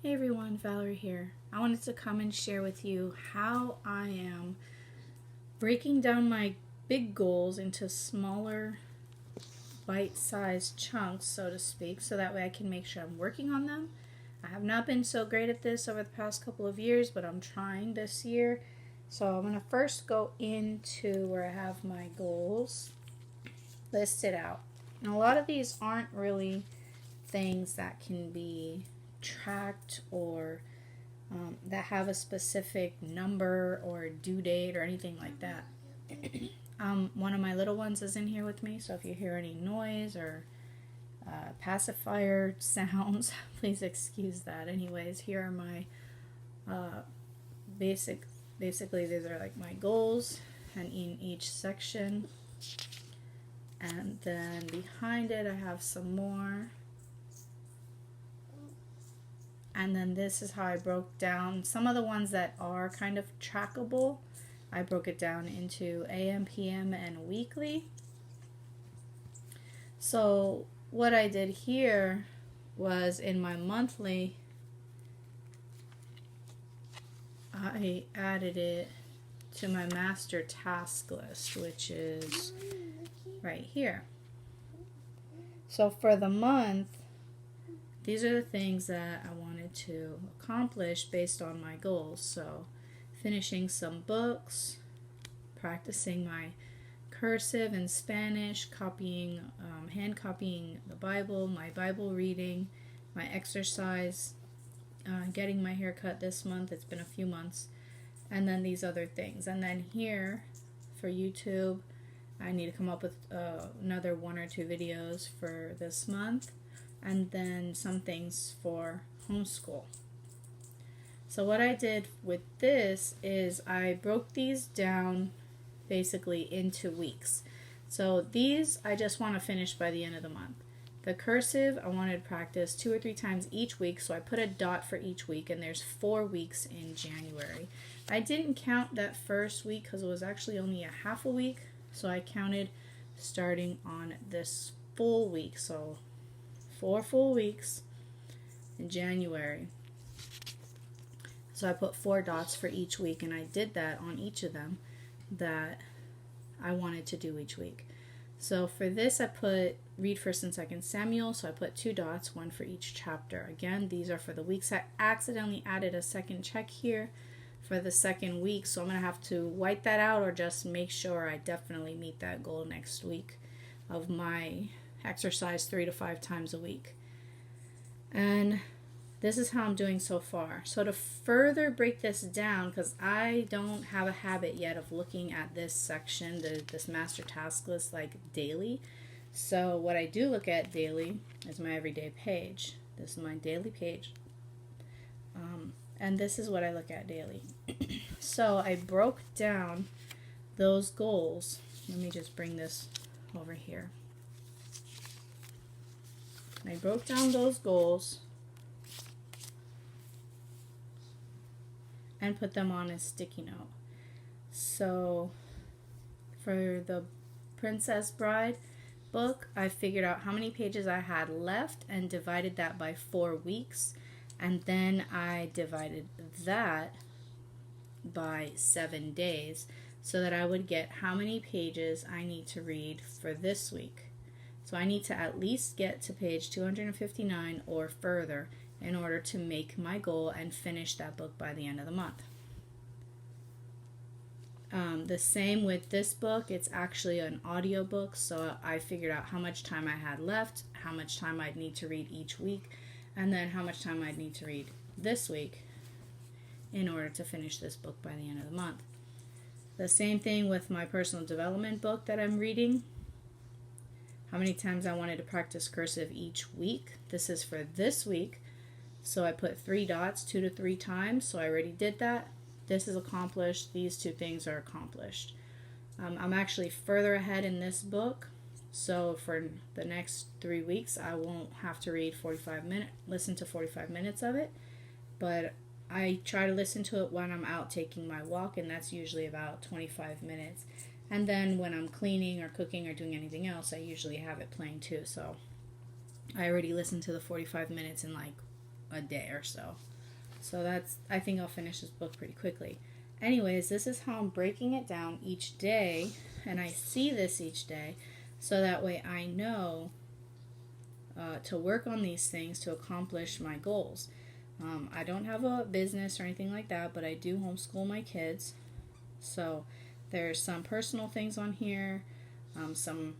Hey everyone, Valerie here. I wanted to come and share with you how I am breaking down my big goals into smaller, bite-sized chunks, so to speak, so that way I can make sure I'm working on them. I have not been so great at this over the past couple of years, but I'm trying this year. So I'm going to first go into where I have my goals listed out. And a lot of these aren't really things that can be tracked or that have a specific number or due date or anything like that. One of my little ones is in here with me, so if you hear any noise or pacifier sounds, please excuse that. Anyways, here are my basically these are like my goals, and in each section, and then behind it I have some more. And then this is how I broke down some of the ones that are kind of trackable. I broke it down into AM, PM, and weekly. So what I did here was in my monthly, I added it to my master task list, which is right here. So for the month, these are the things that I wanted to accomplish based on my goals. So finishing some books, practicing my cursive and Spanish, hand copying the Bible, my Bible reading, my exercise, getting my hair cut this month. It's been a few months. And then these other things. And then here for YouTube, I need to come up with another 1 or 2 videos for this month. And then some things for homeschool. So what I did with this is I broke these down basically into weeks. So these I just want to finish by the end of the month. The cursive I wanted to practice 2 or 3 times each week, so I put a dot for each week, and there's 4 weeks in January. I didn't count that first week because it was actually only a half a week, so I counted starting on this full week. So 4 full weeks in January. So I put 4 dots for each week, and I did that on each of them that I wanted to do each week. So for this I put read 1st and 2nd Samuel, so I put 2 dots, 1 for each chapter. Again, these are for the weeks. I accidentally added a second check here for the second week, so I'm going to have to wipe that out or just make sure I definitely meet that goal next week of my exercise 3 to 5 times a week. And this is how I'm doing so far. So to further break this down, because I don't have a habit yet of looking at this section, this master task list, like daily. So what I do look at daily is my everyday page. This is my daily page. And this is what I look at daily. So I broke down those goals. Let me just bring this over here. I broke down those goals and put them on a sticky note. So for the Princess Bride book, I figured out how many pages I had left and divided that by 4 weeks. And then I divided that by 7 days so that I would get how many pages I need to read for this week. So I need to at least get to page 259 or further in order to make my goal and finish that book by the end of the month. The same with this book. It's actually an audio book, so I figured out how much time I had left, how much time I'd need to read each week, and then how much time I'd need to read this week in order to finish this book by the end of the month. The same thing with my personal development book that I'm reading. How many times I wanted to practice cursive each week. This is for this week. So I put 3 dots, 2 to 3 times. So I already did that. This is accomplished. These 2 things are accomplished. I'm actually further ahead in this book. So for the next 3 weeks, I won't have to read listen to 45 minutes of it. But I try to listen to it when I'm out taking my walk, and that's usually about 25 minutes. And then when I'm cleaning or cooking or doing anything else, I usually have it playing too. So I already listened to the 45 minutes in like a day or so. So that's, I think I'll finish this book pretty quickly. Anyways, this is how I'm breaking it down each day, and I see this each day, so that way I know to work on these things to accomplish my goals. I don't have a business or anything like that, but I do homeschool my kids. So there's some personal things on here, some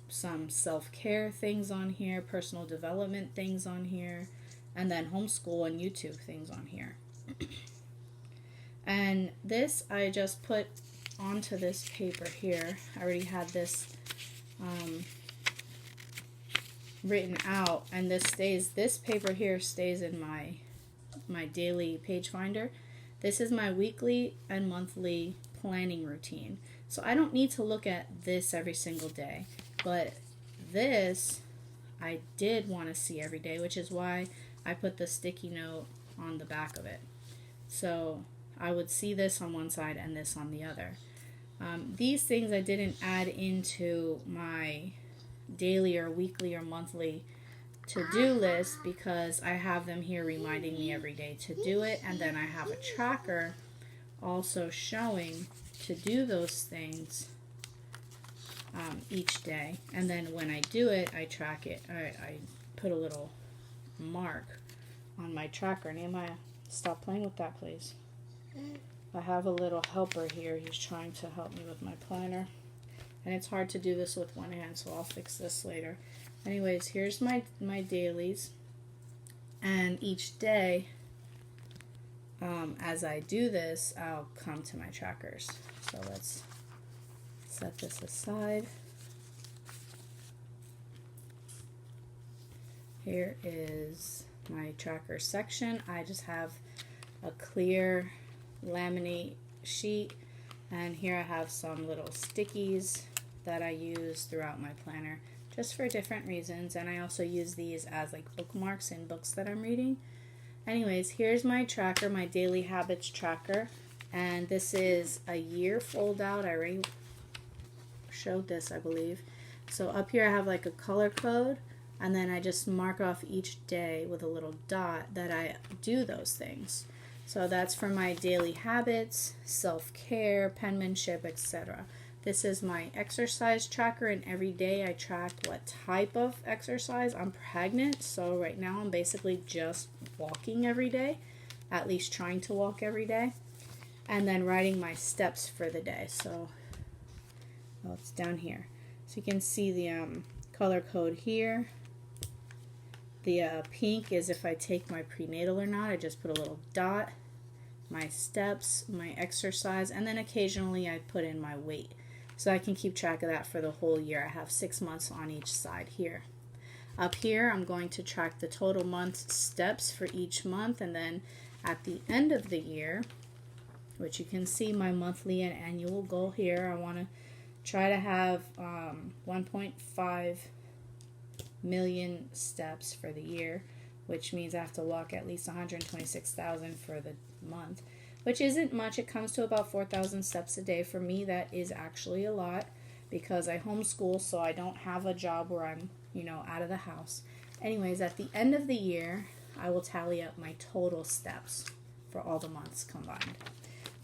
self-care things on here, personal development things on here, and then homeschool and YouTube things on here. And this I just put onto this paper here. I already had this written out, and this paper here stays in my daily page finder. This is my weekly and monthly planning routine. So I don't need to look at this every single day, but this I did want to see every day, which is why I put the sticky note on the back of it. So I would see this on one side and this on the other. These things I didn't add into my daily or weekly or monthly to-do list because I have them here reminding me every day to do it, and then I have a tracker also showing to do those things each day, and then when I do it, I track it. I put a little mark on my tracker. Nehemiah, stop playing with that, please. I have a little helper here. He's trying to help me with my planner, and it's hard to do this with one hand, so I'll fix this later. Anyways, here's my dailies, and each day as I do this, I'll come to my trackers. So let's set this aside. Here is my tracker section. I just have a clear laminate sheet, and here I have some little stickies that I use throughout my planner just for different reasons, and I also use these as like bookmarks in books that I'm reading. Anyways, here's my tracker, my daily habits tracker, and this is a year fold out. I already showed this, I believe. So up here I have like a color code, and then I just mark off each day with a little dot that I do those things. So that's for my daily habits, self-care, penmanship, etc. This is my exercise tracker, and every day I track what type of exercise. I'm pregnant, so right now I'm basically just walking every day, at least trying to walk every day, and then writing my steps for the day. So, well, it's down here. So you can see the color code here. The pink is if I take my prenatal or not. I just put a little dot, my steps, my exercise, and then occasionally I put in my weight. So I can keep track of that for the whole year. I have 6 months on each side here. Up here, I'm going to track the total month steps for each month, and then at the end of the year, which you can see my monthly and annual goal here, I want to try to have 1.5 million steps for the year, which means I have to walk at least 126,000 for the month, which isn't much. It comes to about 4,000 steps a day. For me, that is actually a lot because I homeschool, so I don't have a job where I'm, out of the house. Anyways, at the end of the year, I will tally up my total steps for all the months combined.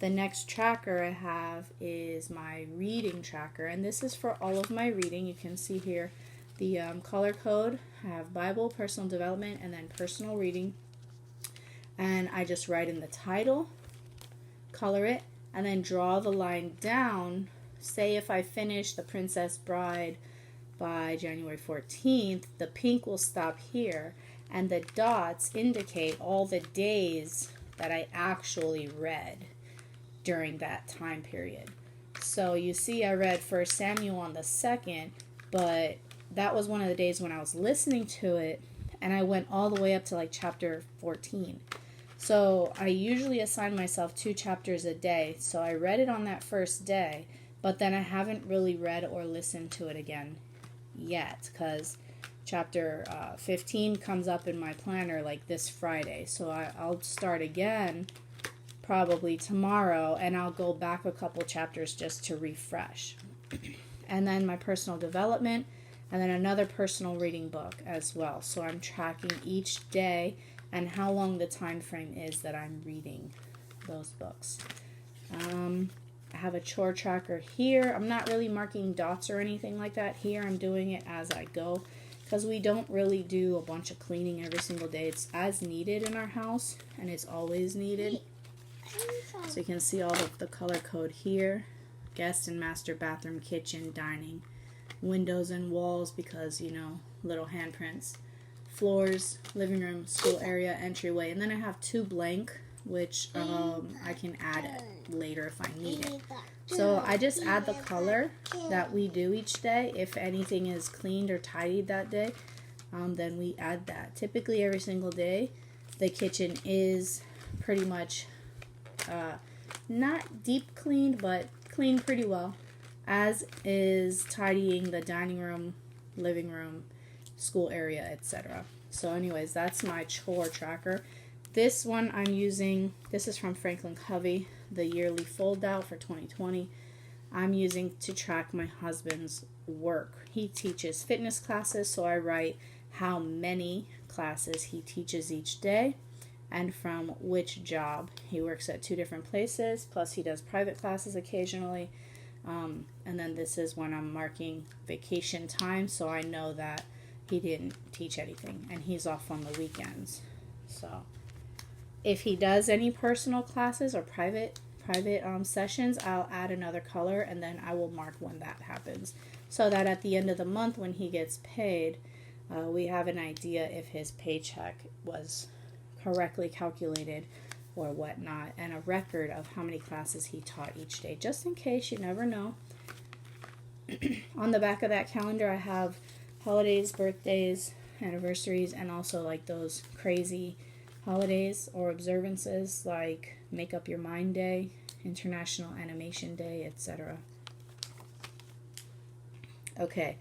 The next tracker I have is my reading tracker, and this is for all of my reading. You can see here the color code. I have Bible, personal development, and then personal reading. And I just write in the title, color it, and then draw the line down. Say if I finish The Princess Bride by January 14th, the pink will stop here, and the dots indicate all the days that I actually read during that time period. So you see I read 1 Samuel on the 2nd, but that was one of the days when I was listening to it, and I went all the way up to like chapter 14. So I usually assign myself 2 chapters a day. So I read it on that first day, but then I haven't really read or listened to it again yet because chapter 15 comes up in my planner like this Friday. So I'll start again probably tomorrow, and I'll go back a couple chapters just to refresh. And then my personal development, and then another personal reading book as well. So I'm tracking each day and how long the time frame is that I'm reading those books. I have a chore tracker here. I'm not really marking dots or anything like that here. I'm doing it as I go because we don't really do a bunch of cleaning every single day. It's as needed in our house, and it's always needed. So you can see all of the color code here. Guest and master bathroom, kitchen, dining, windows and walls because, you know, little handprints. Floors, living room, school area, entryway. And then I have 2 blank, which I can add later if I need it. So I just add the color that we do each day. If anything is cleaned or tidied that day, then we add that. Typically every single day, the kitchen is pretty much not deep cleaned, but cleaned pretty well, as is tidying the dining room, living room, school area, etc. So anyways, that's my chore tracker. This one I'm using, this is from Covey, the yearly fold out for 2020. I'm using to track my husband's work. He teaches fitness classes, so I write how many classes he teaches each day and from which job. He works at 2 different places, plus he does private classes occasionally. And then this is when I'm marking vacation time, so I know that he didn't teach anything and he's off on the weekends. So if he does any personal classes or private sessions, I'll add another color and then I will mark when that happens, so that at the end of the month when he gets paid, we have an idea if his paycheck was correctly calculated or whatnot, and a record of how many classes he taught each day, just in case, you never know. On the back of that calendar I have holidays, birthdays, anniversaries, and also like those crazy holidays or observances like Make Up Your Mind Day, International Animation Day, etc. Okay.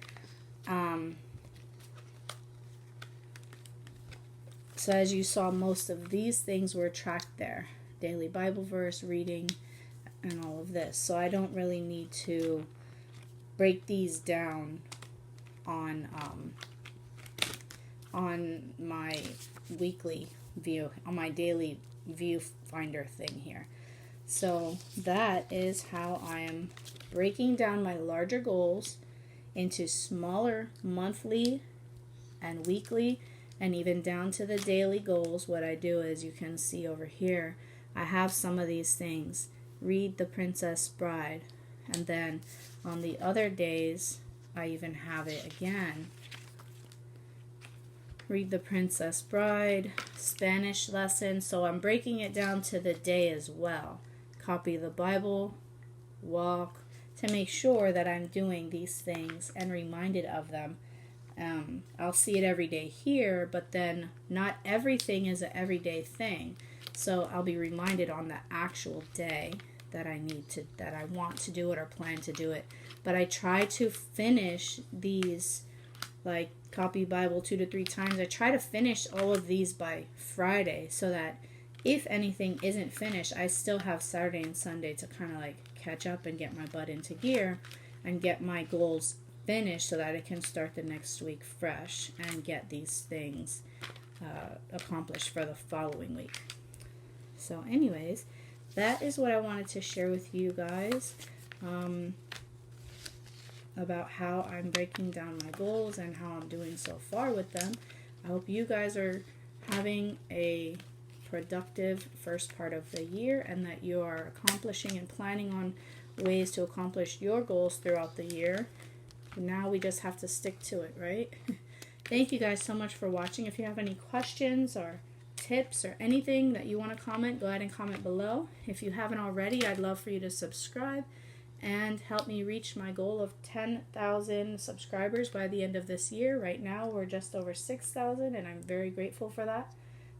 So as you saw, most of these things were tracked there. Daily Bible verse, reading, and all of this. So I don't really need to break these down on my weekly view, on my daily viewfinder thing here. So that is how I am breaking down my larger goals into smaller monthly and weekly, and even down to the daily goals. What I do is, you can see over here, I have some of these things. Read The Princess Bride. And then on the other days, I even have it again. Read The Princess Bride, Spanish lesson. So I'm breaking it down to the day as well. Copy the Bible, walk, to make sure that I'm doing these things and reminded of them. I'll see it every day here, but then not everything is an everyday thing. So I'll be reminded on the actual day that I want to do it or plan to do it. But I try to finish these, like copy Bible 2 to 3 times. I try to finish all of these by Friday, so that if anything isn't finished, I still have Saturday and Sunday to kind of like catch up and get my butt into gear and get my goals finished, so that I can start the next week fresh and get these things accomplished for the following week. So anyways, that is what I wanted to share with you guys about how I'm breaking down my goals and how I'm doing so far with them. I hope you guys are having a productive first part of the year, and that you are accomplishing and planning on ways to accomplish your goals throughout the year. Now we just have to stick to it, right? Thank you guys so much for watching. If you have any questions or tips or anything that you want to comment, go ahead and comment below. If you haven't already, I'd love for you to subscribe and help me reach my goal of 10,000 subscribers by the end of this year. Right now we're just over 6,000, and I'm very grateful for that.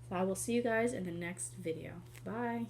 So I will see you guys in the next video. Bye.